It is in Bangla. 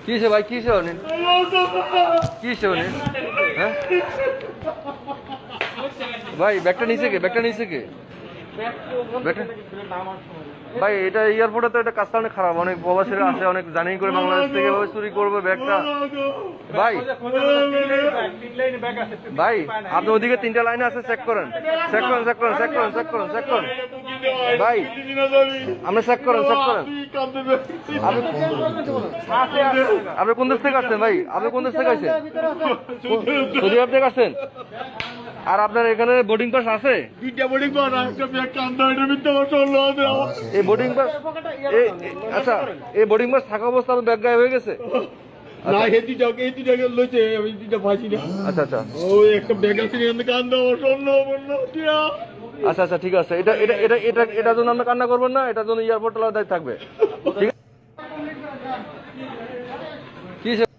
কিসে ভাই কিসে অনেক কিসে অনেক হ্যাঁ ভাই ব্যাগটা নিচে কে ব্যাগটা ভাই এটা এয়ারপোর্টে তো এটা কাজটা অনেক খারাপ, অনেক প্রবাসীরা আছে, অনেক জার্নি করে বাংলাদেশ থেকে এভাবে চুরি করবে ব্যাগটা। ভাই ভাই আপনি ওদিকে 3টা লাইনে আছে, চেক করেন ভাই, আপনি চেক করেন আপনি কোন দেশ থেকে আসছেন ভাই? আপনি কোন দেশ থেকে আসছেন? সৌদি আরব থেকে আসছেন? আর আপনার এখানে বোর্ডিং পাস আছে? এই বোর্ডিং পাস, আচ্ছা এই বোর্ডিং পাস থাকা অবস্থা আপনার ব্যাগ গায়েব হয়ে গেছে? আচ্ছা আচ্ছা আচ্ছা আচ্ছা ঠিক আছে, এটা এটা এটা এটা এটার জন্য আপনি কান্না করবেন না, এটার জন্য এয়ারপোর্ট দায়িত্ব থাকবে, ঠিক আছে?